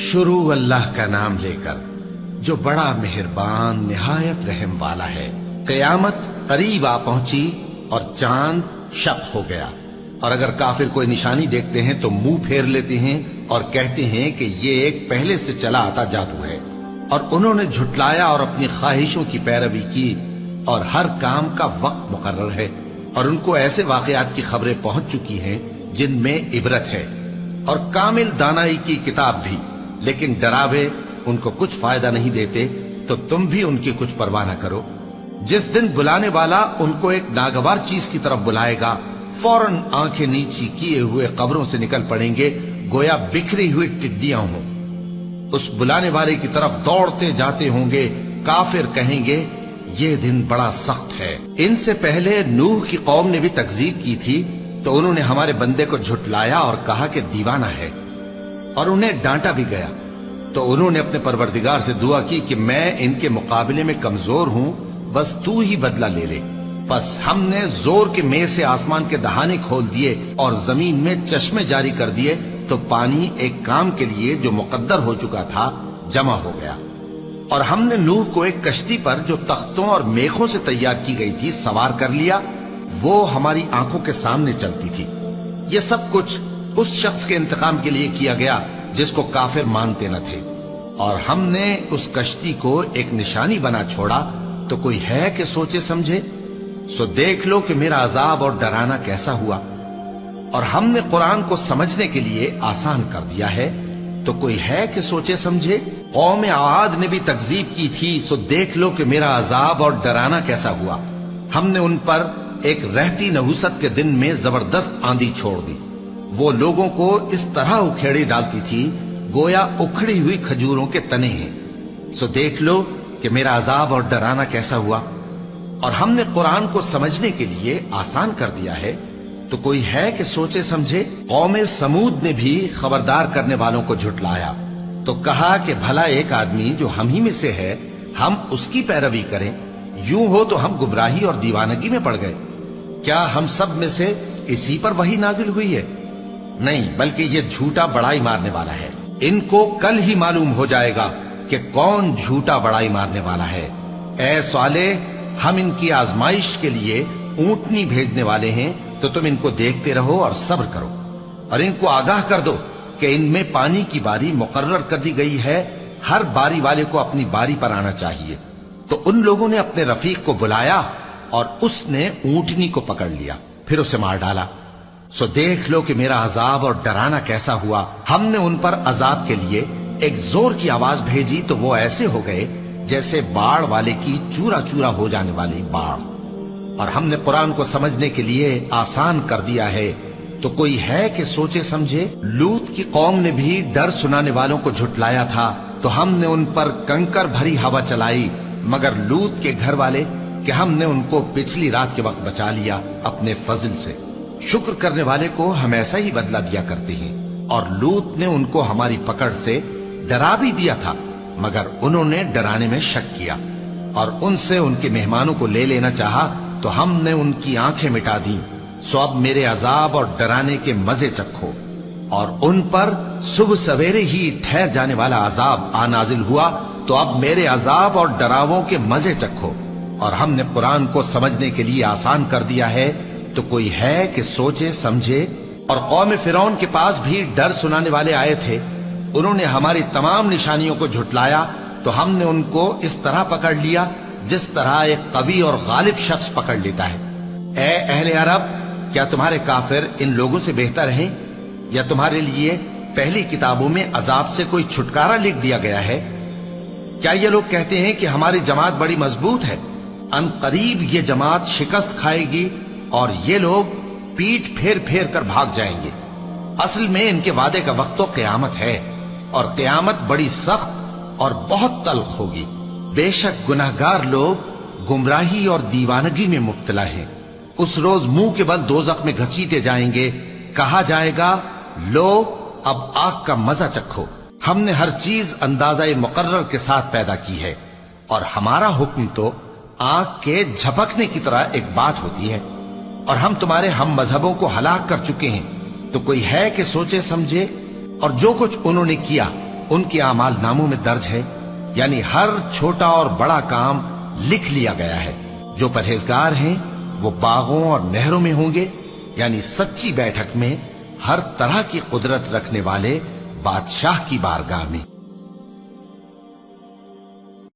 शुरू अल्लाह का नाम लेकर जो बड़ा मेहरबान निहायत रहम वाला है। क़यामत करीब आ पहुंची और चांद शक हो गया, और अगर काफिर कोई निशानी देखते हैं तो मुंह फेर लेते हैं और कहते हैं कि ये एक पहले से चला आता जादू है। और उन्होंने झुटलाया और अपनी ख्वाहिशों की पैरवी की, और हर काम का वक्त मुकर्रर है। और उनको ऐसे वाकयात की खबरें पहुंच चुकी हैं जिनमें इबरत है, और कामिल दानाई की किताब भी, लेकिन डरावे उनको कुछ फायदा नहीं देते, तो तुम भी उनकी कुछ परवाह न करो। जिस दिन बुलाने वाला उनको एक नागवार चीज की तरफ बुलाएगा, फौरन आंखें नीची किए हुए कब्रों से निकल पड़ेंगे, गोया बिखरी हुई टिड्डियां हों। उस बुलाने वाले की तरफ दौड़ते जाते होंगे। काफिर कहेंगे ये दिन बड़ा सख्त है। इनसे पहले नूह की कौम ने भी तकजीब की थी, तो उन्होंने हमारे बंदे को झुटलाया और कहा कि दीवाना है, और उन्हें डांटा भी गया। तो उन्होंने अपने परवरदिगार से दुआ की कि मैं इनके मुकाबले में कमजोर हूं, बस तू ही बदला ले ले। बस हमने जोर के मेह से आसमान के दहाने खोल दिए और जमीन में चश्मे जारी कर दिए, तो पानी एक काम के लिए जो मुकद्दर हो चुका था जमा हो गया। और हमने नूह को एक कश्ती पर जो तख्तों और मेखों से तैयार की गई थी सवार कर लिया। वो हमारी आंखों के सामने चलती थी। ये सब कुछ उस शख्स के इंतकाम के लिए किया गया जिसको काफिर मानते न थे। और हमने उस कश्ती को एक निशानी बना छोड़ा, तो कोई है कि सोचे समझे। सो देख लो कि मेरा अजाब और डराना कैसा हुआ। और हमने कुरान को समझने के लिए आसान कर दिया है, तो कोई है कि सोचे समझे। कौम आद ने भी तकजीब की थी, सो देख लो कि मेरा अजाब और डराना कैसा हुआ। हमने उन पर एक रहती नहुसत के दिन में जबरदस्त आंधी छोड़ दी। वो लोगों को इस तरह उखेड़ी डालती थी गोया उखड़ी हुई खजूरों के तने हैं। सो देख लो कि मेरा अजाब और डराना कैसा हुआ। और हमने कुरान को समझने के लिए आसान कर दिया है, तो कोई है कि सोचे समझे। कौम समूद ने भी खबरदार करने वालों को झुटलाया, तो कहा कि भला एक आदमी जो हम ही में से है, हम उसकी पैरवी करें। यूं हो तो हम गुमराही और दीवानगी में पड़ गए। क्या हम सब में से इसी पर वही नाजिल हुई है? नहीं, बल्कि ये झूठा बड़ाई मारने वाला है। इनको कल ही मालूम हो जाएगा कि कौन झूठा बड़ाई मारने वाला है। ऐ साले, हम इनकी आजमाइश के लिए ऊंटनी भेजने वाले हैं, तो तुम इनको देखते रहो और सब्र करो। और इनको आगाह कर दो कि इनमें पानी की बारी मुकर्रर कर दी गई है, हर बारी वाले को अपनी बारी पर आना चाहिए। तो उन लोगों ने अपने रफीक को बुलाया और उसने ऊंटनी को पकड़ लिया, फिर उसे मार डाला। सो देख लो कि मेरा अजाब और डराना कैसा हुआ। हमने उन पर अजाब के लिए एक जोर की आवाज भेजी, तो वो ऐसे हो गए जैसे बाढ़ वाले की चूरा चूरा हो जाने वाली बाढ़। और हमने कुरान को समझने के लिए आसान कर दिया है, तो कोई है कि सोचे समझे। लूत की कौम ने भी डर सुनाने वालों को झुटलाया था, तो हमने उन पर कंकर भरी हवा चलाई, मगर लूत के घर वाले कि हमने उनको पिछली रात के वक्त बचा लिया अपने फजल से। शुक्र करने वाले को हम ऐसा ही बदला दिया करते हैं। और लूत ने उनको हमारी पकड़ से डरा भी दिया था, मगर उन्होंने डराने में शक किया और उनसे उनके मेहमानों को ले लेना चाहा, तो हमने उनकी आंखें मिटा दी। सो अब मेरे अजाब और डराने के मजे चखो। और उन पर सुबह सवेरे ही ठहर जाने वाला अजाब आ नाजिल हुआ, तो अब मेरे अजाब और डरावों के मजे चखो। और हमने कुरान को समझने के लिए आसान कर दिया है, तो कोई है कि सोचे समझे। और कौम फिरौन के पास भी डर सुनाने वाले आए थे। उन्होंने हमारी तमाम निशानियों को झुटलाया, तो हमने उनको इस तरह पकड़ लिया जिस तरह एक कवि और गालिब शख्स पकड़ लेता है। ए अहले अरब, क्या तुम्हारे काफिर इन लोगों से बेहतर हैं, या तुम्हारे लिए पहली किताबों में अजाब से कोई छुटकारा लिख दिया गया है? क्या ये लोग कहते हैं कि हमारी जमात बड़ी मजबूत है, अनकरीब ये जमात शिकस्त खाएगी और ये लोग पीठ फेर फेर कर भाग जाएंगे। असल में इनके वादे का वक्त तो क़यामत है, और क़यामत बड़ी सख्त और बहुत तल्ख होगी। बेशक गुनाहगार लोग गुमराही और दीवानगी में मुब्तला हैं। उस रोज मुंह के बल दोज़ख में घसीटे जाएंगे। कहा जाएगा, लो अब आग का मजा चखो। हमने हर चीज अंदाजा मुकर्रर के साथ पैदा की है, और हमारा हुक्म तो आग के झपकने की तरह एक बात होती है। और हम तुम्हारे हम मजहबों को हलाक कर चुके हैं, तो कोई है कि सोचे समझे। और जो कुछ उन्होंने किया ان کے اعمال ناموں میں درج ہے، یعنی ہر چھوٹا اور بڑا کام لکھ لیا گیا ہے۔ جو پرہیزگار ہیں وہ باغوں اور نہروں میں ہوں گے، یعنی سچی بیٹھک میں ہر طرح کی قدرت رکھنے والے بادشاہ کی بارگاہ میں۔